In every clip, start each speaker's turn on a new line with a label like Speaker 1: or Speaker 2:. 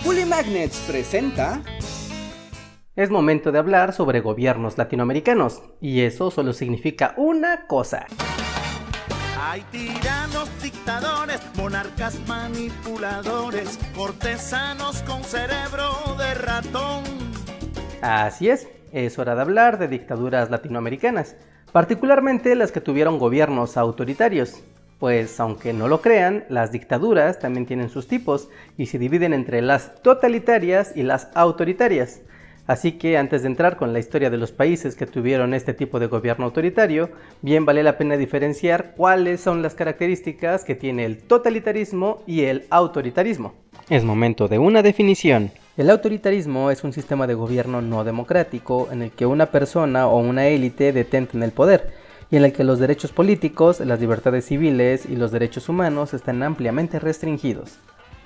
Speaker 1: Bully Magnets presenta...
Speaker 2: Es momento de hablar sobre gobiernos latinoamericanos, y eso solo significa una cosa.
Speaker 3: Hay tiranos, dictadores, monarcas manipuladores, cortesanos con cerebro de ratón.
Speaker 2: Así es hora de hablar de dictaduras latinoamericanas, particularmente las que tuvieron gobiernos autoritarios. Pues aunque no lo crean, las dictaduras también tienen sus tipos y se dividen entre las totalitarias y las autoritarias. Así que antes de entrar con la historia de los países que tuvieron este tipo de gobierno autoritario, bien vale la pena diferenciar cuáles son las características que tiene el totalitarismo y el autoritarismo. Es momento de una definición. El autoritarismo es un sistema de gobierno no democrático en el que una persona o una élite detentan el poder, y en el que los derechos políticos, las libertades civiles y los derechos humanos están ampliamente restringidos.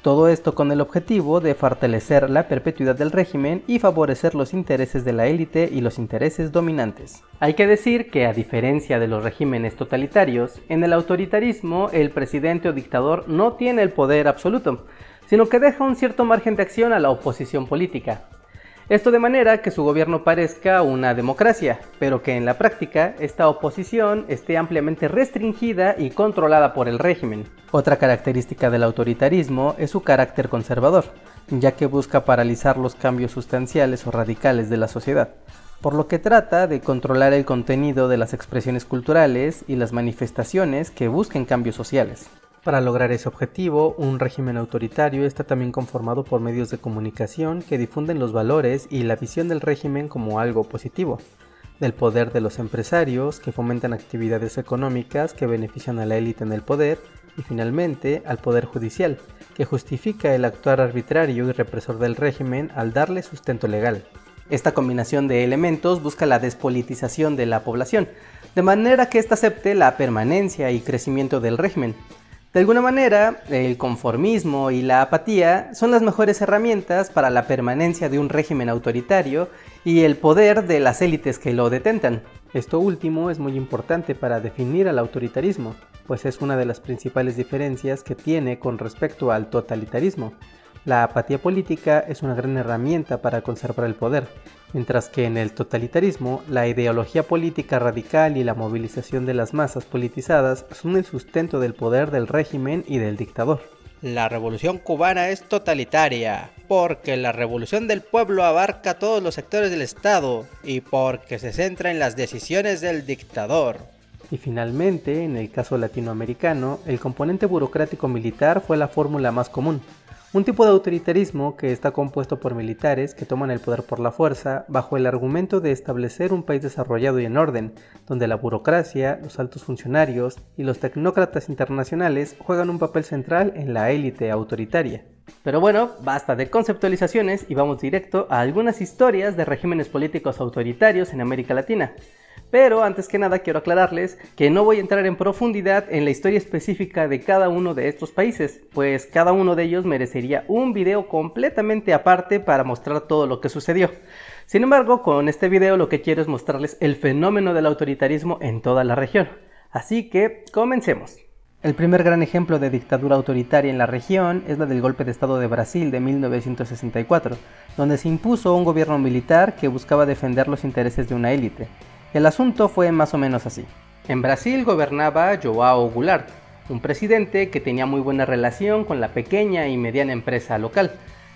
Speaker 2: Todo esto con el objetivo de fortalecer la perpetuidad del régimen y favorecer los intereses de la élite y los intereses dominantes. Hay que decir que, a diferencia de los regímenes totalitarios, en el autoritarismo el presidente o dictador no tiene el poder absoluto, sino que deja un cierto margen de acción a la oposición política. Esto de manera que su gobierno parezca una democracia, pero que en la práctica esta oposición esté ampliamente restringida y controlada por el régimen. Otra característica del autoritarismo es su carácter conservador, ya que busca paralizar los cambios sustanciales o radicales de la sociedad, por lo que trata de controlar el contenido de las expresiones culturales y las manifestaciones que busquen cambios sociales. Para lograr ese objetivo, un régimen autoritario está también conformado por medios de comunicación que difunden los valores y la visión del régimen como algo positivo, del poder de los empresarios que fomentan actividades económicas que benefician a la élite en el poder, y finalmente al poder judicial, que justifica el actuar arbitrario y represor del régimen al darle sustento legal. Esta combinación de elementos busca la despolitización de la población, de manera que ésta acepte la permanencia y crecimiento del régimen. De alguna manera, el conformismo y la apatía son las mejores herramientas para la permanencia de un régimen autoritario y el poder de las élites que lo detentan. Esto último es muy importante para definir al autoritarismo, pues es una de las principales diferencias que tiene con respecto al totalitarismo. La apatía política es una gran herramienta para conservar el poder, mientras que en el totalitarismo la ideología política radical y la movilización de las masas politizadas son el sustento del poder del régimen y del dictador.
Speaker 4: La revolución cubana es totalitaria, porque la revolución del pueblo abarca todos los sectores del Estado y porque se centra en las decisiones del dictador.
Speaker 2: Y finalmente, en el caso latinoamericano, el componente burocrático militar fue la fórmula más común. Un tipo de autoritarismo que está compuesto por militares que toman el poder por la fuerza bajo el argumento de establecer un país desarrollado y en orden, donde la burocracia, los altos funcionarios y los tecnócratas internacionales juegan un papel central en la élite autoritaria. Pero bueno, basta de conceptualizaciones y vamos directo a algunas historias de regímenes políticos autoritarios en América Latina. Pero antes que nada quiero aclararles que no voy a entrar en profundidad en la historia específica de cada uno de estos países, pues cada uno de ellos merecería un video completamente aparte para mostrar todo lo que sucedió. Sin embargo, con este video lo que quiero es mostrarles el fenómeno del autoritarismo en toda la región. Así que comencemos. El primer gran ejemplo de dictadura autoritaria en la región es la del golpe de estado de Brasil de 1964, donde se impuso un gobierno militar que buscaba defender los intereses de una élite. El asunto fue más o menos así. En Brasil gobernaba João Goulart, un presidente que tenía muy buena relación con la pequeña y mediana empresa local,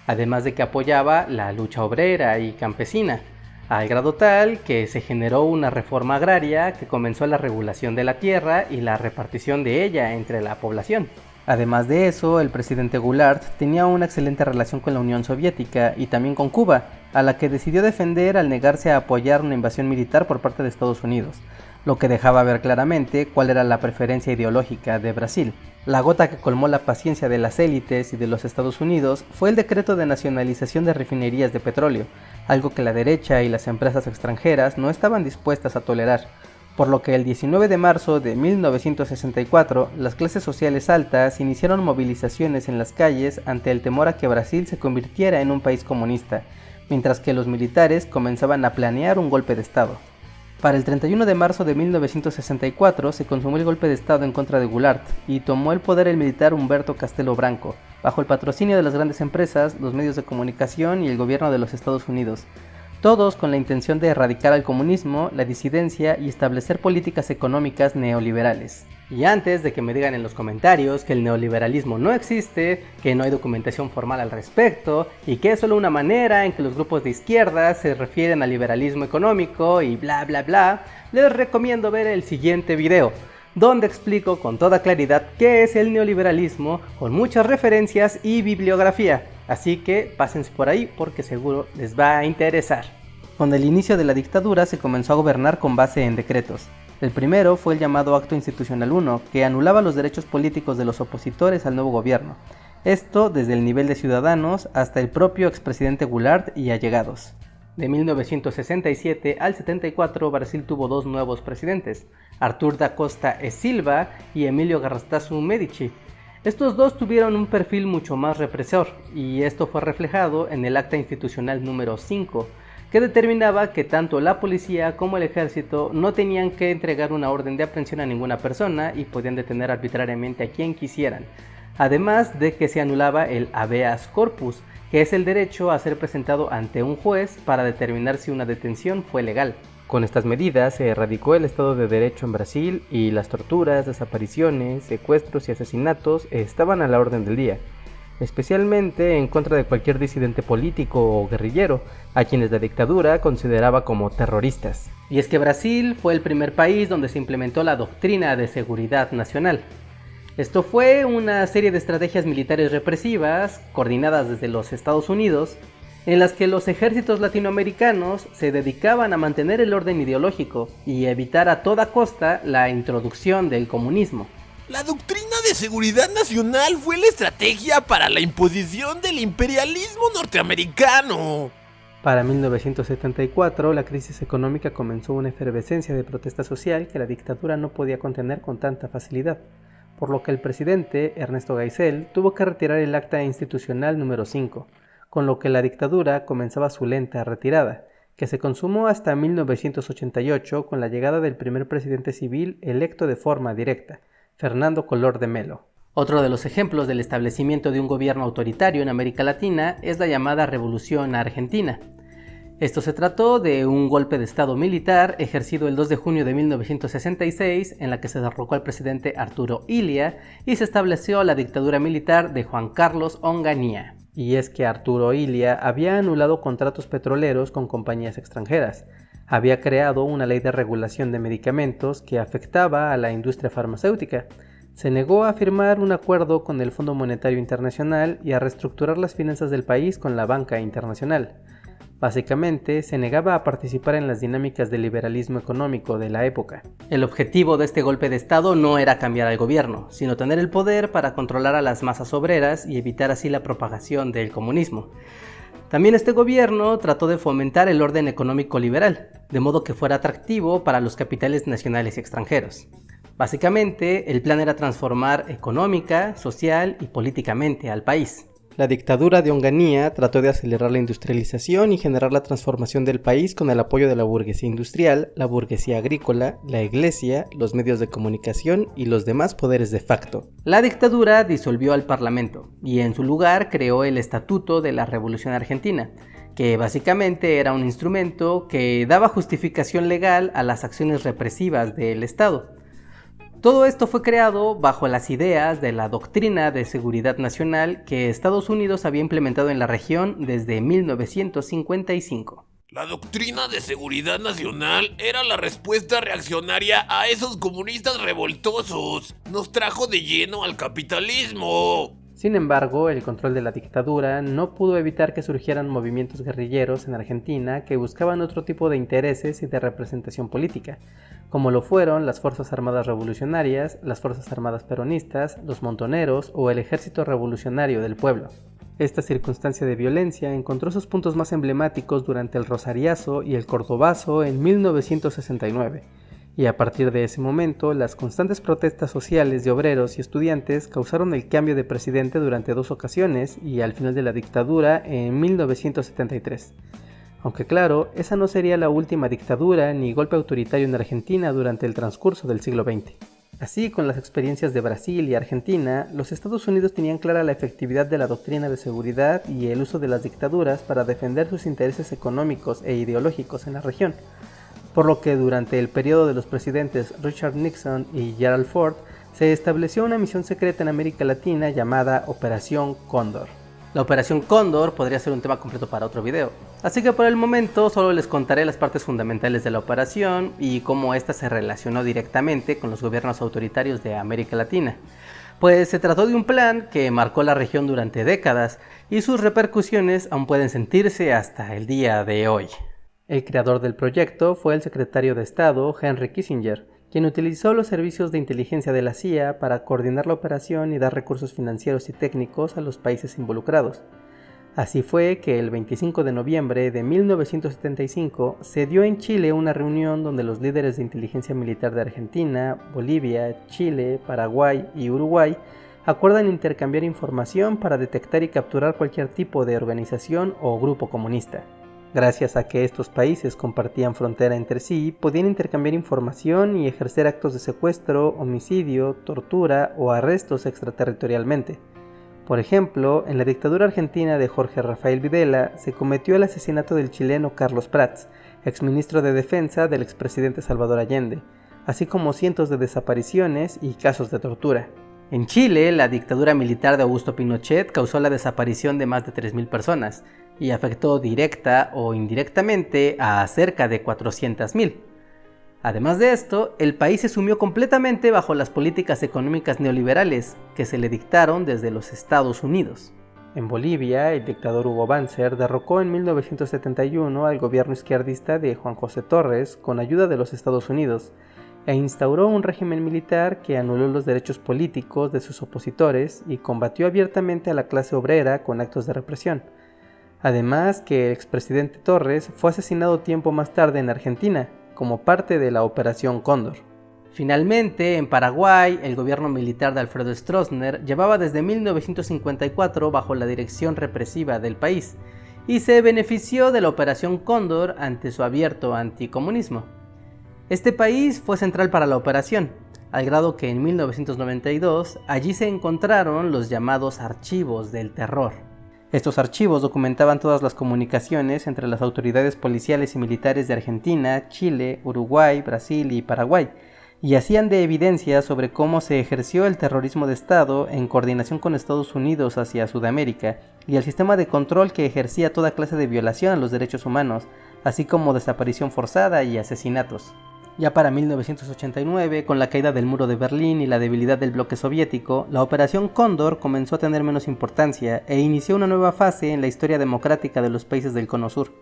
Speaker 2: además de que apoyaba la lucha obrera y campesina, al grado tal que se generó una reforma agraria que comenzó la regulación de la tierra y la repartición de ella entre la población. Además de eso, el presidente Goulart tenía una excelente relación con la Unión Soviética y también con Cuba, a la que decidió defender al negarse a apoyar una invasión militar por parte de Estados Unidos, lo que dejaba ver claramente cuál era la preferencia ideológica de Brasil. La gota que colmó la paciencia de las élites y de los Estados Unidos fue el decreto de nacionalización de refinerías de petróleo, algo que la derecha y las empresas extranjeras no estaban dispuestas a tolerar, por lo que el 19 de marzo de 1964 las clases sociales altas iniciaron movilizaciones en las calles ante el temor a que Brasil se convirtiera en un país comunista, mientras que los militares comenzaban a planear un golpe de estado. Para el 31 de marzo de 1964 se consumó el golpe de estado en contra de Goulart y tomó el poder el militar Humberto Castelo Branco, bajo el patrocinio de las grandes empresas, los medios de comunicación y el gobierno de los Estados Unidos, todos con la intención de erradicar al comunismo, la disidencia y establecer políticas económicas neoliberales. Y antes de que me digan en los comentarios que el neoliberalismo no existe, que no hay documentación formal al respecto y que es solo una manera en que los grupos de izquierda se refieren al liberalismo económico y bla bla bla, les recomiendo ver el siguiente video, donde explico con toda claridad qué es el neoliberalismo con muchas referencias y bibliografía. Así que pásense por ahí porque seguro les va a interesar. Con el inicio de la dictadura se comenzó a gobernar con base en decretos. El primero fue el llamado Acto Institucional 1, que anulaba los derechos políticos de los opositores al nuevo gobierno. Esto desde el nivel de ciudadanos hasta el propio expresidente Goulart y allegados. De 1967 al 74 Brasil tuvo dos nuevos presidentes, Arthur da Costa e Silva y Emílio Garrastazu Medici. Estos dos tuvieron un perfil mucho más represor, y esto fue reflejado en el Acta Institucional número 5, que determinaba que tanto la policía como el ejército no tenían que entregar una orden de aprehensión a ninguna persona y podían detener arbitrariamente a quien quisieran, además de que se anulaba el habeas corpus, que es el derecho a ser presentado ante un juez para determinar si una detención fue legal. Con estas medidas se erradicó el Estado de Derecho en Brasil y las torturas, desapariciones, secuestros y asesinatos estaban a la orden del día, especialmente en contra de cualquier disidente político o guerrillero, a quienes la dictadura consideraba como terroristas. Y es que Brasil fue el primer país donde se implementó la doctrina de seguridad nacional. Esto fue una serie de estrategias militares represivas, coordinadas desde los Estados Unidos, en las que los ejércitos latinoamericanos se dedicaban a mantener el orden ideológico y evitar a toda costa la introducción del comunismo.
Speaker 5: La doctrina de seguridad nacional fue la estrategia para la imposición del imperialismo norteamericano.
Speaker 2: Para 1974, la crisis económica comenzó una efervescencia de protesta social que la dictadura no podía contener con tanta facilidad, por lo que el presidente Ernesto Geisel tuvo que retirar el Acta Institucional número 5, con lo que la dictadura comenzaba su lenta retirada, que se consumó hasta 1988 con la llegada del primer presidente civil electo de forma directa, Fernando Collor de Mello. Otro de los ejemplos del establecimiento de un gobierno autoritario en América Latina es la llamada Revolución Argentina. Esto se trató de un golpe de estado militar ejercido el 2 de junio de 1966 en la que se derrocó al presidente Arturo Illia y se estableció la dictadura militar de Juan Carlos Onganía. Y es que Arturo Illia había anulado contratos petroleros con compañías extranjeras, había creado una ley de regulación de medicamentos que afectaba a la industria farmacéutica, se negó a firmar un acuerdo con el Fondo Monetario Internacional y a reestructurar las finanzas del país con la banca internacional. Básicamente, se negaba a participar en las dinámicas del liberalismo económico de la época. El objetivo de este golpe de estado no era cambiar al gobierno, sino tener el poder para controlar a las masas obreras y evitar así la propagación del comunismo. También este gobierno trató de fomentar el orden económico liberal, de modo que fuera atractivo para los capitales nacionales y extranjeros. Básicamente, el plan era transformar económica, social y políticamente al país. La dictadura de Onganía trató de acelerar la industrialización y generar la transformación del país con el apoyo de la burguesía industrial, la burguesía agrícola, la iglesia, los medios de comunicación y los demás poderes de facto. La dictadura disolvió al parlamento y en su lugar creó el Estatuto de la Revolución Argentina, que básicamente era un instrumento que daba justificación legal a las acciones represivas del Estado. Todo esto fue creado bajo las ideas de la doctrina de seguridad nacional que Estados Unidos había implementado en la región desde 1955.
Speaker 5: La doctrina de seguridad nacional era la respuesta reaccionaria a esos comunistas revoltosos. Nos trajo de lleno al capitalismo.
Speaker 2: Sin embargo, el control de la dictadura no pudo evitar que surgieran movimientos guerrilleros en Argentina que buscaban otro tipo de intereses y de representación política, como lo fueron las Fuerzas Armadas Revolucionarias, las Fuerzas Armadas Peronistas, los Montoneros o el Ejército Revolucionario del Pueblo. Esta circunstancia de violencia encontró sus puntos más emblemáticos durante el Rosariazo y el Cordobazo en 1969, y a partir de ese momento las constantes protestas sociales de obreros y estudiantes causaron el cambio de presidente durante 2 ocasiones y al final de la dictadura en 1973. Aunque claro, esa no sería la última dictadura ni golpe autoritario en Argentina durante el transcurso del siglo XX. Así, con las experiencias de Brasil y Argentina, los Estados Unidos tenían clara la efectividad de la doctrina de seguridad y el uso de las dictaduras para defender sus intereses económicos e ideológicos en la región, por lo que durante el periodo de los presidentes Richard Nixon y Gerald Ford se estableció una misión secreta en América Latina llamada Operación Cóndor. La Operación Cóndor podría ser un tema completo para otro video, así que por el momento solo les contaré las partes fundamentales de la operación y cómo ésta se relacionó directamente con los gobiernos autoritarios de América Latina. Pues se trató de un plan que marcó la región durante décadas y sus repercusiones aún pueden sentirse hasta el día de hoy. El creador del proyecto fue el secretario de Estado Henry Kissinger, quien utilizó los servicios de inteligencia de la CIA para coordinar la operación y dar recursos financieros y técnicos a los países involucrados. Así fue que el 25 de noviembre de 1975 se dio en Chile una reunión donde los líderes de inteligencia militar de Argentina, Bolivia, Chile, Paraguay y Uruguay acuerdan intercambiar información para detectar y capturar cualquier tipo de organización o grupo comunista. Gracias a que estos países compartían frontera entre sí, podían intercambiar información y ejercer actos de secuestro, homicidio, tortura o arrestos extraterritorialmente. Por ejemplo, en la dictadura argentina de Jorge Rafael Videla se cometió el asesinato del chileno Carlos Prats, exministro de Defensa del expresidente Salvador Allende, así como cientos de desapariciones y casos de tortura. En Chile, la dictadura militar de Augusto Pinochet causó la desaparición de más de 3.000 personas y afectó directa o indirectamente a cerca de 400.000. Además de esto, el país se sumió completamente bajo las políticas económicas neoliberales que se le dictaron desde los Estados Unidos. En Bolivia, el dictador Hugo Banzer derrocó en 1971 al gobierno izquierdista de Juan José Torres con ayuda de los Estados Unidos, e instauró un régimen militar que anuló los derechos políticos de sus opositores y combatió abiertamente a la clase obrera con actos de represión. Además que el expresidente Torres fue asesinado tiempo más tarde en Argentina, como parte de la Operación Cóndor. Finalmente, en Paraguay, el gobierno militar de Alfredo Stroessner llevaba desde 1954 bajo la dirección represiva del país y se benefició de la Operación Cóndor ante su abierto anticomunismo. Este país fue central para la operación, al grado que en 1992 allí se encontraron los llamados archivos del terror. Estos archivos documentaban todas las comunicaciones entre las autoridades policiales y militares de Argentina, Chile, Uruguay, Brasil y Paraguay, y hacían de evidencia sobre cómo se ejerció el terrorismo de Estado en coordinación con Estados Unidos hacia Sudamérica y el sistema de control que ejercía toda clase de violación a los derechos humanos, así como desaparición forzada y asesinatos. Ya para 1989, con la caída del muro de Berlín y la debilidad del bloque soviético, la Operación Cóndor comenzó a tener menos importancia e inició una nueva fase en la historia democrática de los países del Cono Sur.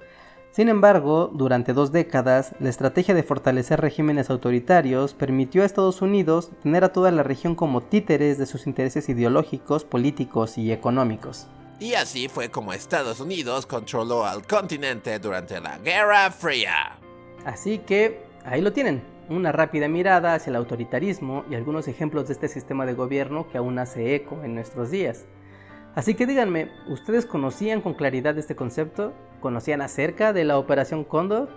Speaker 2: Sin embargo, durante 2 décadas, la estrategia de fortalecer regímenes autoritarios permitió a Estados Unidos tener a toda la región como títeres de sus intereses ideológicos, políticos y económicos.
Speaker 5: Y así fue como Estados Unidos controló al continente durante la Guerra Fría.
Speaker 2: Así que ahí lo tienen, una rápida mirada hacia el autoritarismo y algunos ejemplos de este sistema de gobierno que aún hace eco en nuestros días. Así que díganme, ¿ustedes conocían con claridad este concepto? ¿Conocían acerca de la Operación Cóndor?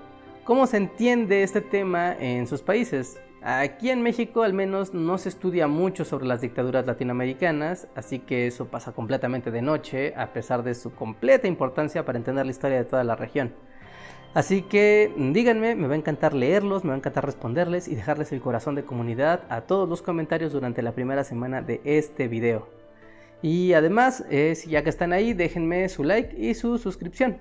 Speaker 2: ¿Cómo se entiende este tema en sus países? Aquí en México al menos no se estudia mucho sobre las dictaduras latinoamericanas, así que eso pasa completamente de noche, a pesar de su completa importancia para entender la historia de toda la región. Así que díganme, me va a encantar leerlos, me va a encantar responderles y dejarles el corazón de comunidad a todos los comentarios durante la primera semana de este video. Y además, si ya que están ahí, déjenme su like y su suscripción.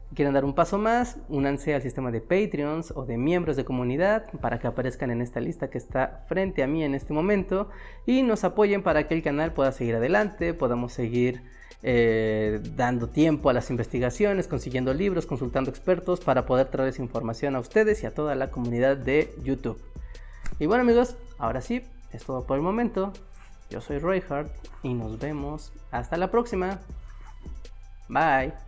Speaker 2: Si quieren dar un paso más, únanse al sistema de Patreons o de miembros de comunidad para que aparezcan en esta lista que está frente a mí en este momento y nos apoyen para que el canal pueda seguir adelante, podamos seguir dando tiempo a las investigaciones, consiguiendo libros, consultando expertos para poder traerles información a ustedes y a toda la comunidad de YouTube. Y bueno amigos, ahora sí, es todo por el momento. Yo soy Reinhardt y nos vemos hasta la próxima. Bye.